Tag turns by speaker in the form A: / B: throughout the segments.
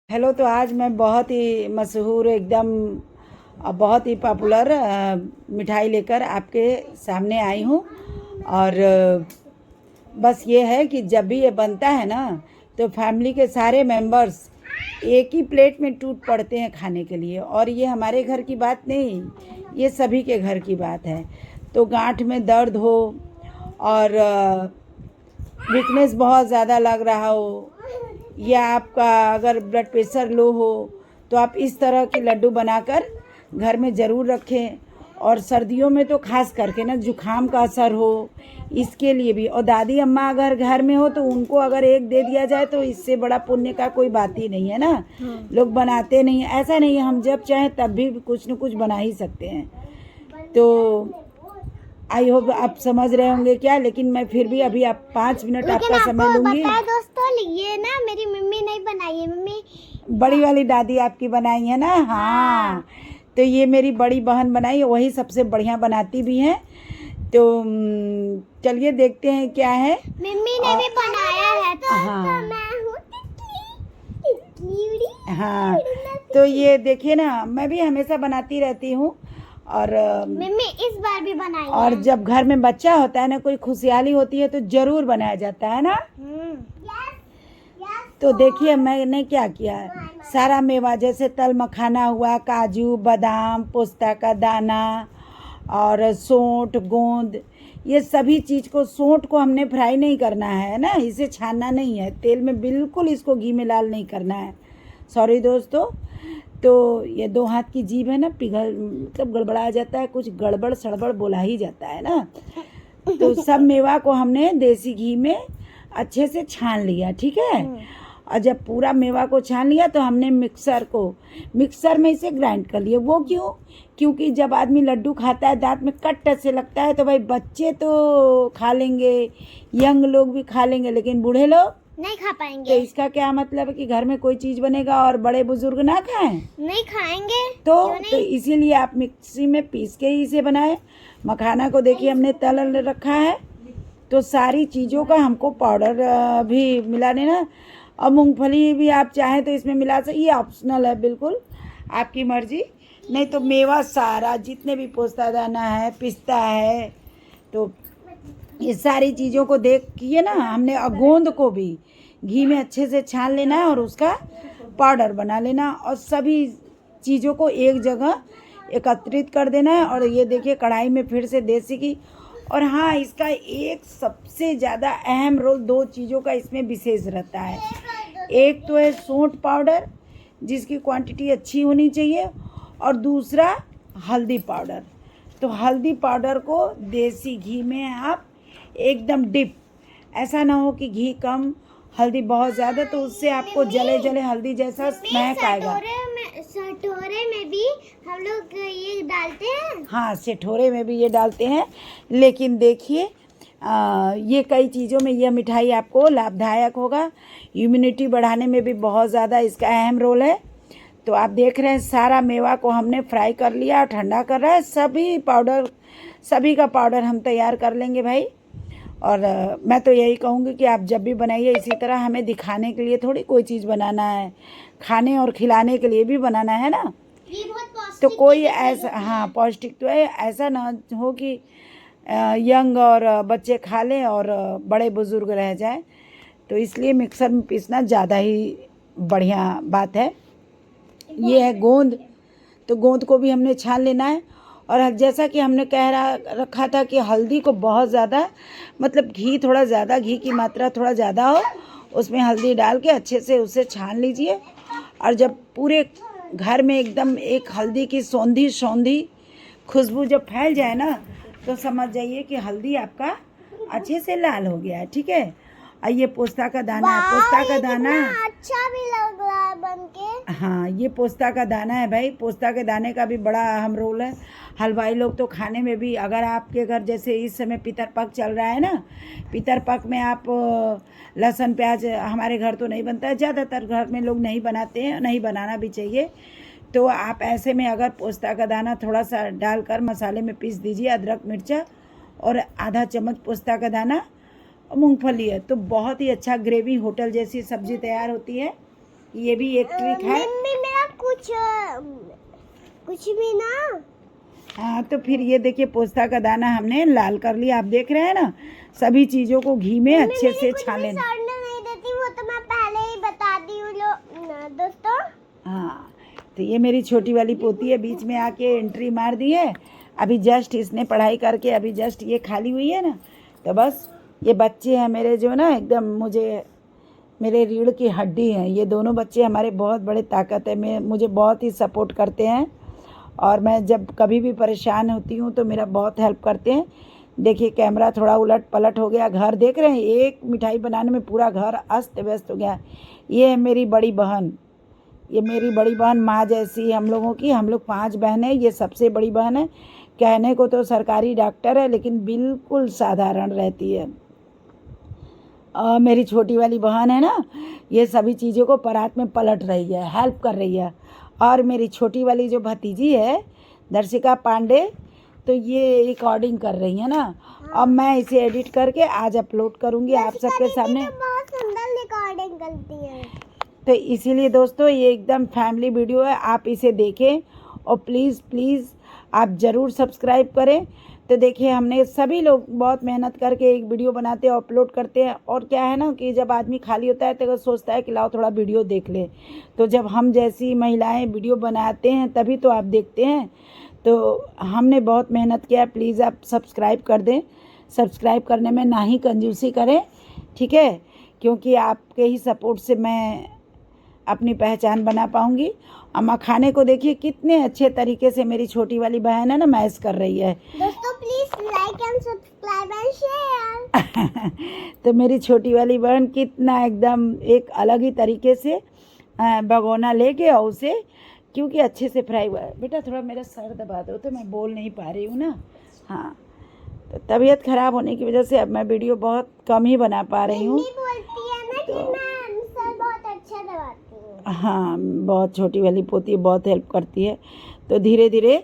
A: Hello. तो आज मैं बहुत ही मशहूर एकदम बहुत ही पॉपुलर मिठाई लेकर आपके सामने आई हूँ। और बस ये है कि जब भी ये बनता है ना तो फैमिली के सारे मेंबर्स एक ही प्लेट में टूट पड़ते हैं खाने के लिए। और ये हमारे घर की बात नहीं, ये सभी के घर की बात है। तो गांठ में दर्द हो और वीकनेस बहुत ज़्यादा लग रहा हो, या आपका अगर ब्लड प्रेशर लो हो, तो आप इस तरह के लड्डू बनाकर घर में ज़रूर रखें। और सर्दियों में तो खास करके ना जुखाम का असर हो, इसके लिए भी। और दादी अम्मा अगर घर में हो तो उनको अगर एक दे दिया जाए तो इससे बड़ा पुण्य का कोई बात ही नहीं है ना। लोग बनाते नहीं, ऐसा नहीं है, हम जब चाहें तब भी कुछ न कुछ बना ही सकते हैं। तो आई होप आप समझ रहे होंगे क्या, लेकिन मैं फिर भी अभी आप 5 मिनट आपका समय लूँगी।
B: दोस्तों, ये ना मेरी मम्मी नहीं बनाई है, मम्मी
A: बड़ी वाली दादी आपकी बनाई है ना। हाँ, तो ये मेरी बड़ी बहन बनाई है, वही सबसे बढ़िया बनाती भी है। तो चलिए देखते हैं क्या है।
B: मम्मी ने भी बनाया है तो
A: हाँ
B: मैं हूँ टिकली।
A: हाँ, तो ये देखिए ना, मैं भी हमेशा बनाती रहती हूँ। और
B: मम्मी इस बार भी बनाई
A: और
B: है।
A: जब घर में बच्चा होता है ना, कोई खुशहाली होती है तो ज़रूर बनाया जाता है ना। तो देखिए मैंने क्या किया है, सारा मेवा जैसे तल मखाना हुआ, काजू बादाम, पोस्ता का दाना और सौंठ गोंद, ये सभी चीज़ को, सौंठ को हमने फ्राई नहीं करना है ना, इसे छानना नहीं है तेल में, बिल्कुल इसको घी में लाल नहीं करना है। सॉरी दोस्तों। तो ये 2 हाथ की जीभ है ना, पिघल मतलब गड़बड़ा जाता है, कुछ गड़बड़ सड़बड़ बोला ही जाता है ना। तो सब मेवा को हमने देसी घी में अच्छे से छान लिया, ठीक है। और जब पूरा मेवा को छान लिया तो हमने मिक्सर में इसे ग्राइंड कर लिया। वो क्यों? क्योंकि जब आदमी लड्डू खाता है दांत में कट से लगता है, तो भाई बच्चे तो खा लेंगे, यंग लोग भी खा लेंगे, लेकिन बूढ़े लोग
B: नहीं खा पाएंगे।
A: तो इसका क्या मतलब है कि घर में कोई चीज़ बनेगा और बड़े बुजुर्ग ना खाएं?
B: नहीं खाएंगे
A: तो इसीलिए आप मिक्सी में पीस के ही इसे बनाएं। मखाना को देखिए हमने तल रखा है, तो सारी चीज़ों का हमको पाउडर भी मिला देना। और मूंगफली भी आप चाहें तो इसमें मिला सकते, ये ऑप्शनल है, बिल्कुल आपकी मर्जी। नहीं तो मेवा सारा जितने भी पोस्ता दाना है, पिस्ता है, तो ये सारी चीज़ों को देखिए ना हमने। गोंद को भी घी में अच्छे से छान लेना है और उसका पाउडर बना लेना, और सभी चीज़ों को एक जगह एकत्रित कर देना है। और ये देखिए कढ़ाई में फिर से देसी घी। और हाँ, इसका एक सबसे ज़्यादा अहम रोल 2 चीज़ों का इसमें विशेष रहता है। एक तो है सौंठ पाउडर, जिसकी क्वांटिटी अच्छी होनी चाहिए, और दूसरा हल्दी पाउडर। तो हल्दी पाउडर को देसी घी में आप एकदम डिप, ऐसा ना हो कि घी कम हल्दी बहुत ज़्यादा, तो उससे आपको जले जले हल्दी जैसा स्मैक आएगा।
B: सठोरे में भी हम लोग ये डालते हैं।
A: हाँ, सेठोरे में भी ये डालते हैं, लेकिन देखिए ये कई चीज़ों में यह मिठाई आपको लाभदायक होगा। इम्यूनिटी बढ़ाने में भी बहुत ज़्यादा इसका अहम रोल है। तो आप देख रहे हैं सारा मेवा को हमने फ्राई कर लिया, ठंडा कर रहा है। सभी का पाउडर हम तैयार कर लेंगे भाई। और मैं तो यही कहूँगी कि आप जब भी बनाइए इसी तरह, हमें दिखाने के लिए थोड़ी कोई चीज़ बनाना है, खाने और खिलाने के लिए भी बनाना है ना।
B: ये बहुत पौष्टिक
A: तो कोई ऐसा, हाँ पौष्टिक तो है, ऐसा ना हो कि यंग और बच्चे खा लें और बड़े बुजुर्ग रह जाए। तो इसलिए मिक्सर में पीसना ज़्यादा ही बढ़िया बात है। ये है गोंद, तो गोंद को भी हमने छान लेना है। और जैसा कि हमने रखा था कि हल्दी को बहुत ज़्यादा, मतलब घी थोड़ा ज़्यादा, घी की मात्रा थोड़ा ज़्यादा हो, उसमें हल्दी डाल के अच्छे से उसे छान लीजिए। और जब पूरे घर में एकदम एक हल्दी की सौंधी खुशबू जब फैल जाए ना, तो समझ जाइए कि हल्दी आपका अच्छे से लाल हो गया है, ठीक है। और ये पोस्ता का दाना है, पोस्ता का दाना
B: अच्छा भी लग रहा है बनके।
A: हाँ, ये पोस्ता का दाना है भाई। पोस्ता के दाने का भी बड़ा अहम रोल है। हलवाई लोग तो खाने में भी, अगर आपके घर जैसे इस समय पितरपक्ष चल रहा है ना, पितरपक्ष में आप लहसुन प्याज, हमारे घर तो नहीं बनता है, ज़्यादातर घर में लोग नहीं बनाते हैं, नहीं बनाना भी चाहिए। तो आप ऐसे में अगर पोस्ता का दाना थोड़ा सा डालकर मसाले में पीस दीजिए, अदरक मिर्चा और आधा चम्मच पोस्ता का दाना, मूंगफली है, तो बहुत ही अच्छा ग्रेवी होटल जैसी सब्ज़ी तैयार होती है। ये भी एक ट्रिक है।
B: मम्मी मेरा कुछ भी ना।
A: हाँ, तो फिर ये देखिए पोस्ता का दाना हमने लाल कर लिया, आप देख रहे हैं ना। सभी चीज़ों को घी में अच्छे से छान लेना।
B: सड़ने नहीं देती, वो तो मैं पहले ही बता दी हूँ दोस्तों।
A: हाँ, तो ये मेरी छोटी वाली पोती है, बीच में आके एंट्री मार दी है। अभी जस्ट इसने पढ़ाई करके अभी जस्ट ये खाली हुई है ना, तो बस ये बच्चे हैं मेरे जो ना एकदम मेरे रीढ़ की हड्डी हैं। ये दोनों बच्चे हमारे बहुत बड़े ताकत है, मुझे बहुत ही सपोर्ट करते हैं। और मैं जब कभी भी परेशान होती हूँ तो मेरा बहुत हेल्प करते हैं। देखिए कैमरा थोड़ा उलट पलट हो गया, घर देख रहे हैं, एक मिठाई बनाने में पूरा घर अस्त व्यस्त हो गया। ये है मेरी बड़ी बहन, ये मेरी बड़ी बहन माँ जैसी हम लोगों की। हम लोग 5 बहन हैं, ये सबसे बड़ी बहन है। कहने को तो सरकारी डॉक्टर है लेकिन बिल्कुल साधारण रहती है। और मेरी छोटी वाली बहन है ना, ये सभी चीज़ों को परात में पलट रही है, हेल्प कर रही है। और मेरी छोटी वाली जो भतीजी है दर्शिका पांडे, तो ये रिकॉर्डिंग कर रही है ना। अब मैं इसे एडिट करके आज अपलोड करूँगी आप सबके सामने।
B: बहुत सुंदर रिकॉर्डिंग करती है।
A: तो इसीलिए दोस्तों ये एकदम फैमिली वीडियो है, आप इसे देखें और प्लीज़ आप ज़रूर सब्सक्राइब करें। तो देखिए हमने सभी लोग बहुत मेहनत करके एक वीडियो बनाते हैं, अपलोड करते हैं। और क्या है ना कि जब आदमी खाली होता है तो सोचता है कि लाओ थोड़ा वीडियो देख ले। तो जब हम जैसी महिलाएं वीडियो बनाते हैं तभी तो आप देखते हैं। तो हमने बहुत मेहनत किया, प्लीज़ आप सब्सक्राइब कर दें। सब्सक्राइब करने में ना ही कंजूसी करें, ठीक है, क्योंकि आपके ही सपोर्ट से मैं अपनी पहचान बना पाऊँगी। और मखाने को देखिए कितने अच्छे तरीके से मेरी छोटी वाली बहन है ना मैश कर रही है।
B: दोस्तों please like and subscribe and share.
A: तो मेरी छोटी वाली बहन कितना एकदम एक अलग ही तरीके से भगोना लेके और उसे, क्योंकि अच्छे से फ्राई हुआ है। बेटा थोड़ा मेरा सर दबा दो, तो मैं बोल नहीं पा रही हूँ ना। हाँ, तो तबीयत ख़राब होने की वजह से अब मैं वीडियो बहुत कम ही बना पा रही हूँ।
B: बोलती है ना कि मैं सर बहुत अच्छा दबाती हूँ।
A: हाँ, बहुत छोटी वाली पोती बहुत हेल्प करती है। तो धीरे धीरे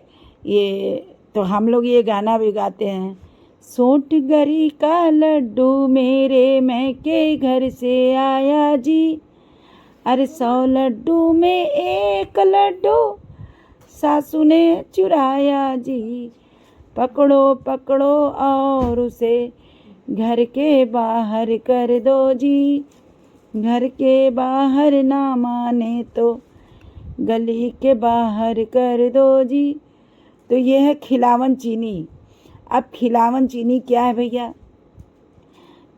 A: ये तो हम लोग ये गाना भी गाते हैं, सोट गरी का लड्डू मेरे मैके घर से आया जी, अरे 100 लड्डू में 1 लड्डू सासू ने चुराया जी, पकड़ो पकड़ो और उसे घर के बाहर कर दो जी, घर के बाहर ना माने तो गली के बाहर कर दो जी। तो ये है खिलावन चीनी। अब खिलावन चीनी क्या है भैया,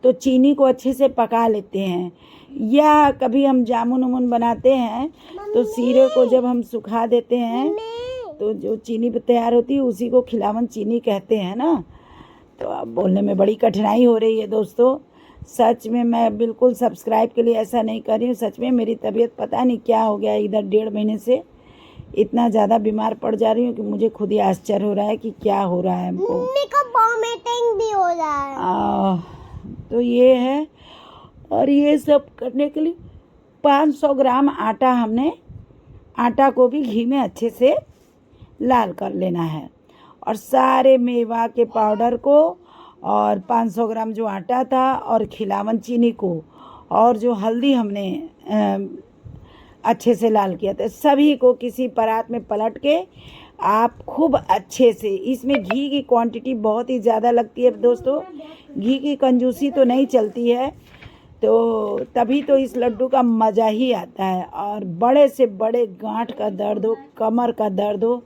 A: तो चीनी को अच्छे से पका लेते हैं, या कभी हम जामुन उमुन बनाते हैं तो सीरे को जब हम सुखा देते हैं तो जो चीनी तैयार होती है उसी को खिलावन चीनी कहते हैं ना। तो अब बोलने में बड़ी कठिनाई हो रही है दोस्तों। सच में मैं बिल्कुल सब्सक्राइब के लिए ऐसा नहीं कर रही हूँ। सच में मेरी तबीयत पता नहीं क्या हो गया, इधर 1.5 महीने से इतना ज़्यादा बीमार पड़ जा रही हूँ कि मुझे खुद ही आश्चर्य हो रहा है कि क्या हो रहा है हमको।
B: मम्मी को वॉमिटिंग भी हो रहा है।
A: तो ये है। और ये सब करने के लिए 500 ग्राम आटा, हमने आटा को भी घी में अच्छे से लाल कर लेना है। और सारे मेवा के पाउडर को और 500 ग्राम जो आटा था और खिलावन चीनी को और जो हल्दी हमने अच्छे से लाल किया था, सभी को किसी परात में पलट के आप खूब अच्छे से, इसमें घी की क्वांटिटी बहुत ही ज़्यादा लगती है दोस्तों, घी की कंजूसी तो नहीं चलती है। तो तभी तो इस लड्डू का मज़ा ही आता है। और बड़े से बड़े गांठ का दर्द हो, कमर का दर्द हो,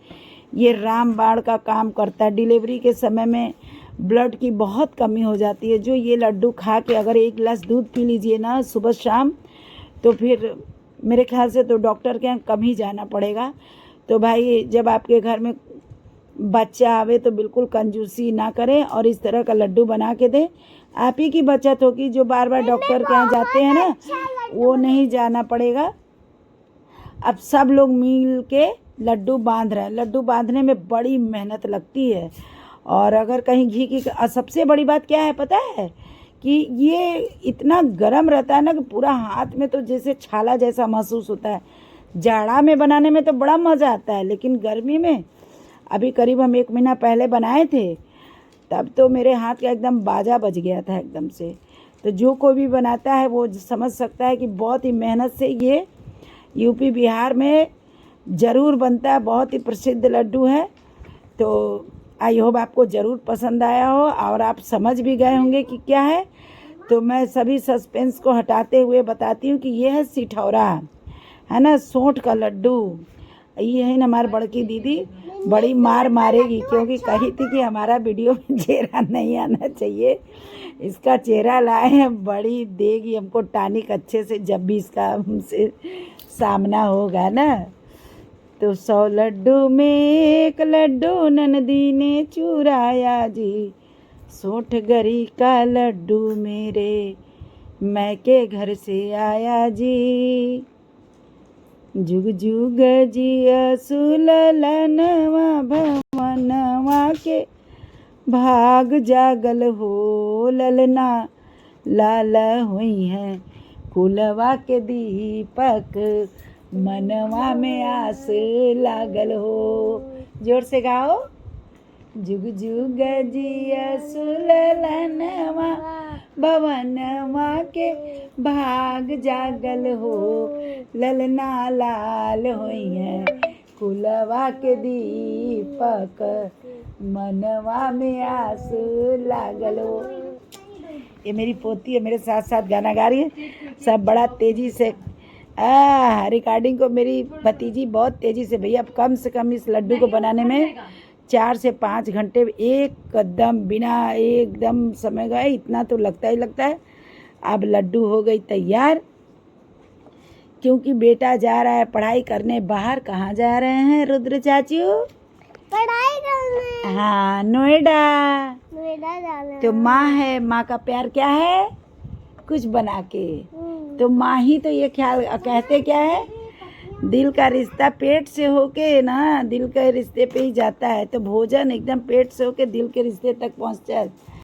A: ये रामबाण का काम करता है। डिलीवरी के समय में ब्लड की बहुत कमी हो जाती है। जो ये लड्डू खा के अगर 1 गिलास दूध पी लीजिए ना सुबह शाम, तो फिर मेरे ख्याल से तो डॉक्टर के यहाँ कम ही जाना पड़ेगा। तो भाई जब आपके घर में बच्चा आवे तो बिल्कुल कंजूसी ना करें और इस तरह का लड्डू बना के दें। आप ही की बचत होगी, जो बार बार डॉक्टर के यहाँ जाते हैं ना, वो नहीं जाना पड़ेगा। अब सब लोग मिल के लड्डू बांध रहे हैं। लड्डू बांधने में बड़ी मेहनत लगती है। और अगर कहीं घी की, सबसे बड़ी बात क्या है पता है, कि ये इतना गर्म रहता है ना कि पूरा हाथ में तो जैसे छाला जैसा महसूस होता है। जाड़ा में बनाने में तो बड़ा मज़ा आता है, लेकिन गर्मी में, अभी करीब हम 1 महीना पहले बनाए थे, तब तो मेरे हाथ का एकदम बाजा बज गया था एकदम से। तो जो कोई भी बनाता है वो समझ सकता है कि बहुत ही मेहनत से ये यूपी बिहार में ज़रूर बनता है, बहुत ही प्रसिद्ध लड्डू है। तो आई होप आपको ज़रूर पसंद आया हो और आप समझ भी गए होंगे कि क्या है। तो मैं सभी सस्पेंस को हटाते हुए बताती हूँ कि ये है सिठौरा, है ना, सोंठ का लड्डू। ये है ना, हमारी बड़की दीदी बड़ी मार मारेगी क्योंकि कही थी कि हमारा वीडियो में चेहरा नहीं आना चाहिए। इसका चेहरा लाए हैं, बड़ी देगी हमको टानिक अच्छे से जब भी इसका हमसे सामना होगा ना। तो 100 लड्डू में एक लड्डू ननदी ने चुराया जी, सोंठ गरी का लड्डू मेरे मैके घर से आया जी। जुग जुग जिया सुललनवा भवनवा के भाग जागल हो ललना, लाल हुई हैं कुलवा के दीपक, मनवा में आस लागल हो। जोर से गाओ। जुग जुग जिया सुललनवा भवनवा के भाग जागल हो, ललना लाल होई है कुलवा के दीपक, मनवा में आस लागल हो। ये मेरी पोती है, मेरे साथ साथ गाना गा रही है। सब बड़ा तेजी से रिकॉर्डिंग को मेरी भतीजी बहुत तेजी से, भैया कम से कम इस लड्डू को बनाने में 4 से 5 घंटे एकदम बिना एकदम समय गए, इतना तो लगता ही लगता है। अब लड्डू हो गई तैयार, क्योंकि बेटा जा रहा है पढ़ाई करने बाहर। कहाँ जा रहे हैं रुद्र चाचू?
B: पढ़ाई करने।
A: हाँ, नोएडा।
B: नोएडा जाना।
A: तो माँ है, माँ का प्यार क्या है? कुछ बना के। तो माँ ही तो ये ख्याल कहते क्या है, दिल का रिश्ता पेट से होके ना दिल के रिश्ते पे ही जाता है। तो भोजन एकदम पेट से होके दिल के रिश्ते तक पहुँचता है।